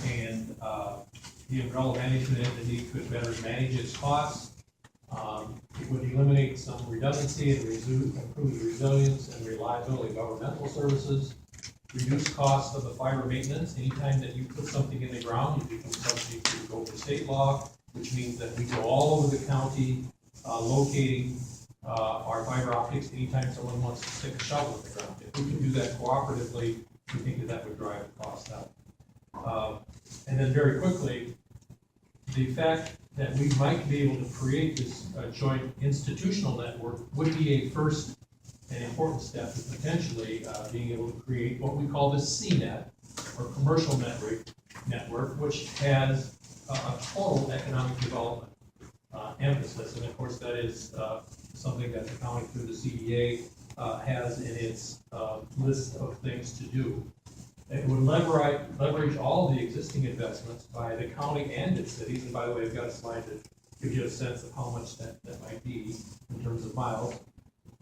and the umbrella management entity could better manage its costs. It would eliminate some redundancy and improve the resilience and reliability of governmental services, reduce costs of the fiber maintenance. Anytime that you put something in the ground, you become subject to Dakota state law, which means that we go all over the county locating our fiber optics anytime someone wants to stick a shovel in the ground. If we can do that cooperatively, we think that that would drive the cost out. And then very quickly, the fact that we might be able to create this joint institutional network would be a first and important step to potentially being able to create what we call the CNET, or commercial network, which has a total economic development emphasis. And of course, that is something that the county through the CDA has in its list of things to do. It would leverage all the existing investments by the county and its cities. And by the way, I've got a slide that gives you a sense of how much that might be in terms of miles.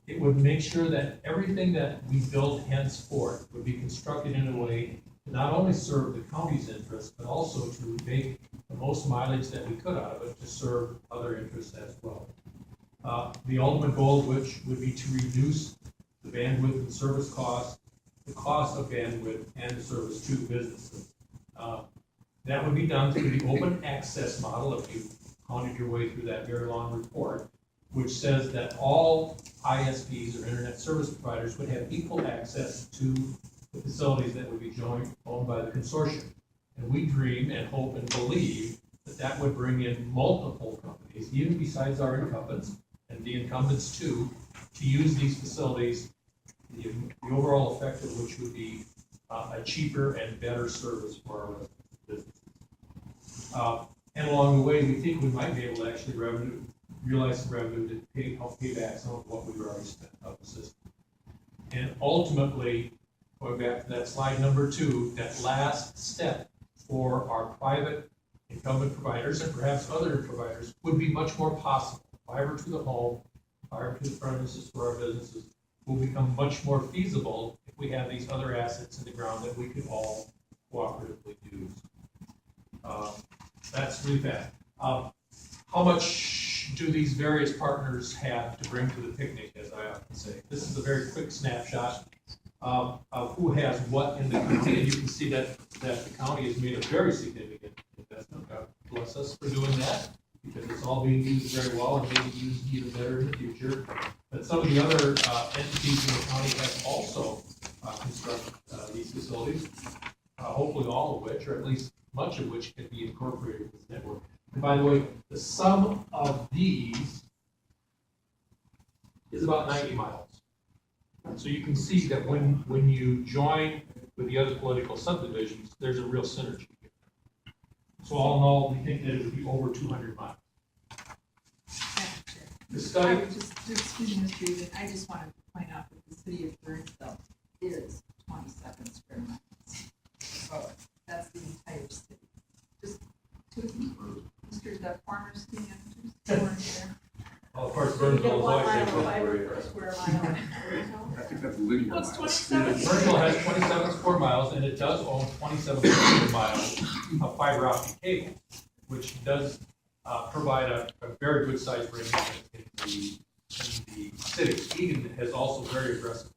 It would make sure that everything that we build henceforth would be constructed in a way to not only serve the county's interests, but also to make the most mileage that we could out of it to serve other interests as well. The ultimate goal of which would be to reduce the bandwidth and service costs, the cost of bandwidth and the service to businesses. That would be done through the open access model, if you counted your way through that very long report, which says that all ISPs or internet service providers would have equal access to the facilities that would be owned by the consortium. And we dream and hope and believe that that would bring in multiple companies, even besides our incumbents, and the incumbents too, to use these facilities, the overall effect of which would be a cheaper and better service for our businesses. And along the way, we think we might be able to actually realize some revenue to help pay back some of what we've already spent out of the system. And ultimately, going back to that slide number 2, that last step for our private incumbent providers and perhaps other providers would be much more possible. Fiber to the home, fiber to the premises for our businesses will become much more feasible if we have these other assets in the ground that we can all cooperatively use. That's really bad. How much do these various partners have to bring to the picnic, as I often say? This is a very quick snapshot of who has what in the county, and you can see that the county has made a very significant investment. God bless us for doing that, because it's all being used very well and being used even better in the future. But some of the other entities in the county have also constructed these facilities, hopefully all of which, or at least much of which, can be incorporated in this network. And by the way, the sum of these is about 90 miles. So you can see that when you join with the other political subdivisions, there's a real synergy here. So all in all, we think that it would be over 200 miles. The study. Excuse me, Mr. Eden, I just wanted to point out that the city of Burnsville is 27 square miles. So that's the entire city. Just two of you, Mr. The former city managers, there. Well, of course, Burnsville is always a square mile. I think that's linear What's miles. 27? Burnsville has 27 square miles, and it does own 27 square miles of fiber optic cable, which does provide a very good sized range in the city. Egan has also very aggressive.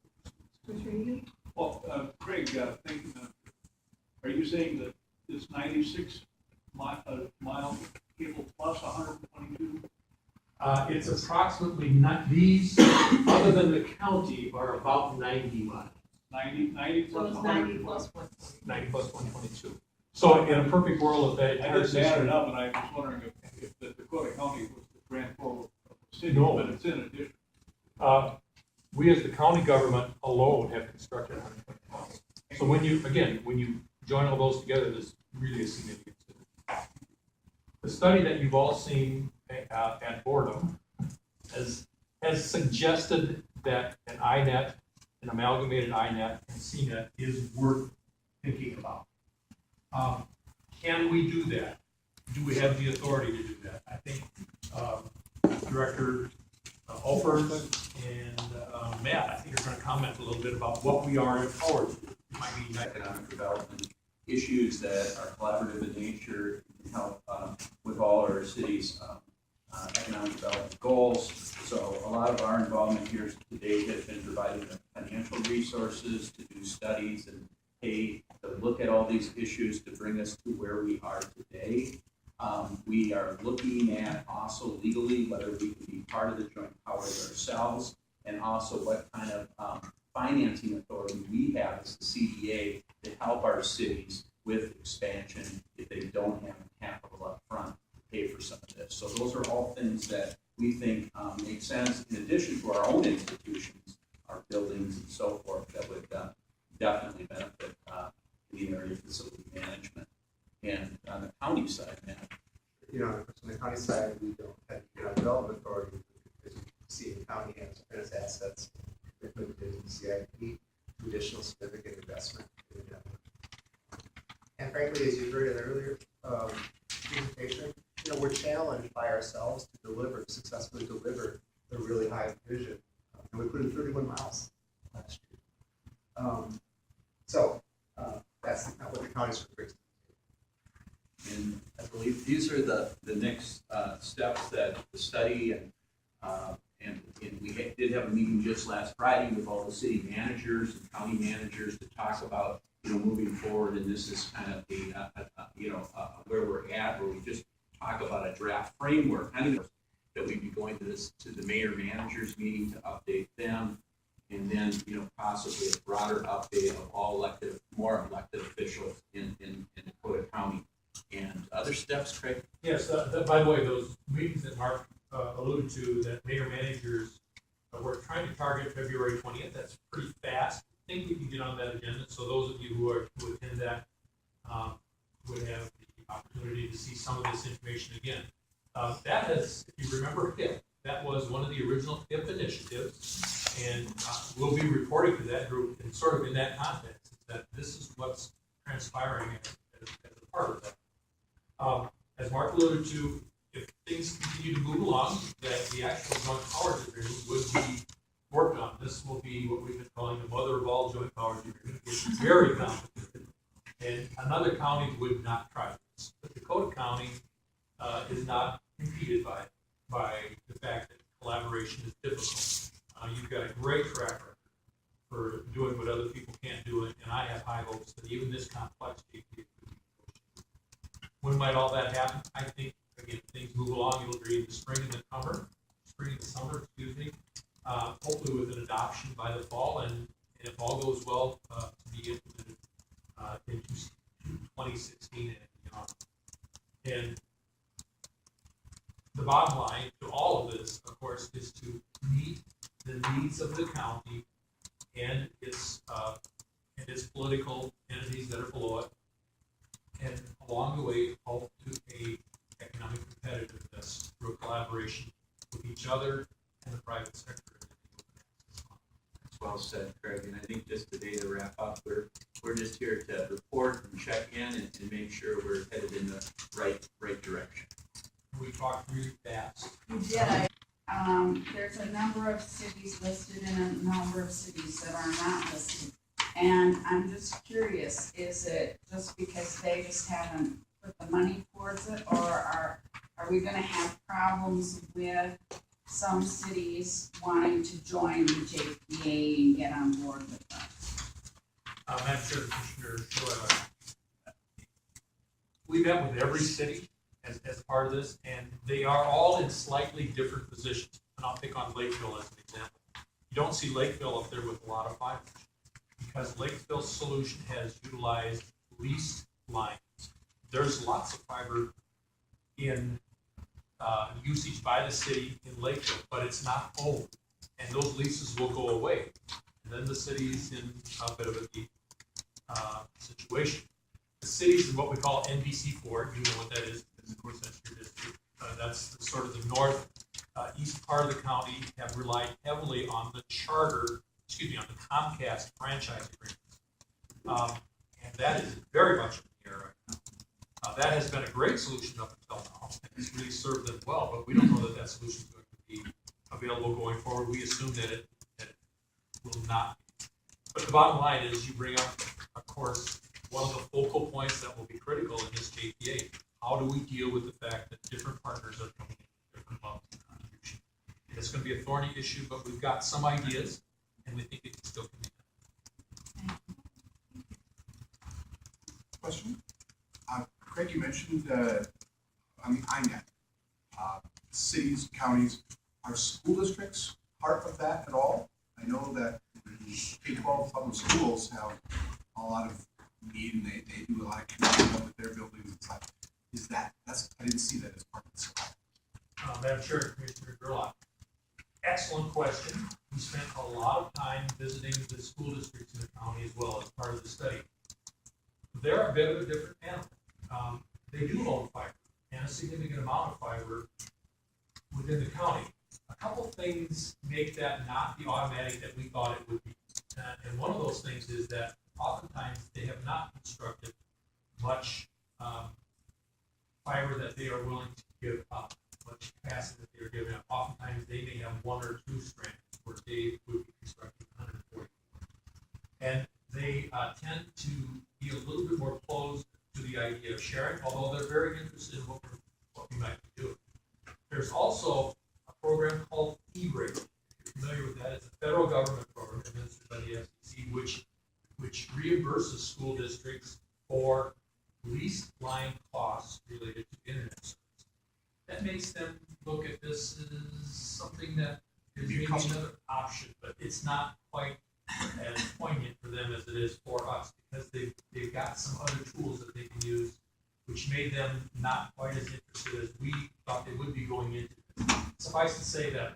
Well, Craig, are you saying that this 96 mile cable plus 122? It's approximately not these, other than the county, are about 90 miles. 90 plus 100. 90 plus 122. So in a perfect world of that, I just added up, and I was wondering if the Dakota County was the grand total of the city, No. but it's in addition. We as the county government alone have constructed 120 miles. So when you join all those together, there's really a significant city. The study that you've all seen at Boredom has suggested that an INET, an amalgamated INET and CNET is worth thinking about. Can we do that? Do we have the authority to do that? I think Director Alford and Matt, I think, are going to comment a little bit about what we are empowered to do. It might be Economic development issues that are collaborative in nature and help with all our city's economic development goals. So a lot of our involvement here to date has been providing the financial resources to do studies and pay to look at all these issues to bring us to where we are today. We are looking at also legally whether we can be part of the joint powers ourselves, and also what kind of financing authority we have as the CDA to help our cities with expansion if they don't have capital up front to pay for some of this. So those are all things that we think make sense in addition to our own institutions, our buildings and so forth, that would definitely benefit in the area of facility management. And on the county side, man. On the county side, we don't have development authority, because you see the county has assets included in the CIP, additional significant investment. And frankly, as you heard in the earlier presentation, we're challenged by ourselves to successfully deliver the really high vision. And we put in 31 miles last year. That's not what the county's for. And I believe these are the next steps that the study and we did have a meeting just last Friday with all the city managers and county managers to talk about moving forward. And this is kind of the where we're at, where we just talk about a draft framework, kind of that we'd be going to the mayor managers meeting to update them, and then possibly a broader update of all more elected officials in Dakota County. And other steps, Craig? Yes, by the way, those meetings that Mark alluded to, that mayor managers, we're trying to target February 20th. That's pretty fast. I think we can get on that agenda. So those of you who attend that would have the opportunity to see some of this information again. That has, if you remember HIP, that was one of the original HIP initiatives, and we'll be reporting to that group and sort of in that context, that this is what's transpiring as a part of that. As Mark alluded to, if things continue to move along, that the actual joint powers agreement would be worked on. This will be what we've been calling the mother of all joint powers agreement. It's very complicated, and another county would not try this. But Dakota County is not impeded by the fact that collaboration is difficult. You've got a great track record for doing what other people can't do, and I have high hopes that even this complexity. When might all that happen? I think, again, if things move along, it'll be in the spring and the summer, hopefully with an adoption by the fall, and if all goes well, to be implemented in 2016 and beyond. And the bottom line to all of this, of course, is to meet the needs of the county and its political entities that are below it, and along the way, help to aid economic competitiveness through collaboration with each other and the private sector. That's well said, Craig. And I think just today to wrap up, we're just here to report and check in and make sure we're headed in the right direction. We talked really fast. You did. There's a number of cities listed and a number of cities that are not listed. And I'm just curious, is it just because they just haven't put the money towards it, or are we gonna have problems with some cities wanting to join the JPA and get on board with us? Madam Chair, Commissioner, we met with every city as part of this, and they are all in slightly different positions. And I'll pick on Lakeville as an example. You don't see Lakeville up there with a lot of fiber, because Lakeville's solution has utilized leased lines. There's lots of fiber in usage by the city in Lakeville, but it's not owned, and those leases will go away. And then the city's in a bit of a deep situation. The cities in what we call NBC4, you know what that is, because of course that's your district. That's sort of the north east part of the county, have relied heavily on the on the Comcast franchise agreements. And that is very much in the air right now. That has been a great solution up until now, and it's really served them well, but we don't know that solution is going to be available going forward. We assume that it will not be. But the bottom line is, you bring up, of course, one of the focal points that will be critical in this JPA. How do we deal with the fact that different partners are coming in with different levels of contribution? And it's gonna be a thorny issue, but we've got some ideas, and we think it still can be done. Question? Craig, you mentioned, on the INET, cities, counties, are school districts part of that at all? I know that K-12 public schools have a lot of need, and they do a lot of community stuff with their buildings and stuff. Is that, I didn't see that as part of the slide. Madam Chair, Commissioner Gerlach, excellent question. We spent a lot of time visiting the school districts in the county as well as part of the study. They're a bit of a different animal. They do own fiber, and a significant amount of fiber within the county. A couple things make that not the automatic that we thought it would be. And one of those things is that oftentimes they have not constructed much fiber that they are willing to give up, much capacity that they are giving up. Oftentimes they may have one or two strands where they would be constructing 140. And they tend to be a little bit more closed to the idea of sharing, although they're very interested in what we might be doing. There's also a program called E-rate. If you're familiar with that, it's a federal government program administered by the FCC, which reimburses school districts for least line costs related to internet service. That makes them look at this as something that is maybe another option, but it's not quite as poignant for them as it is for us, because they've got some other tools that they can use, which made them not quite as interested as we thought they would be going into this. Suffice to say that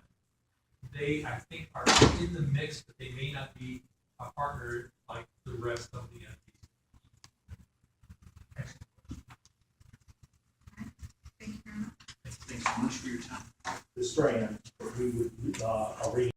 they, I think, are in the mix, but they may not be a partner like the rest of the entities. Thank you very much. Thanks so much for your time. The strand, we would, I'll read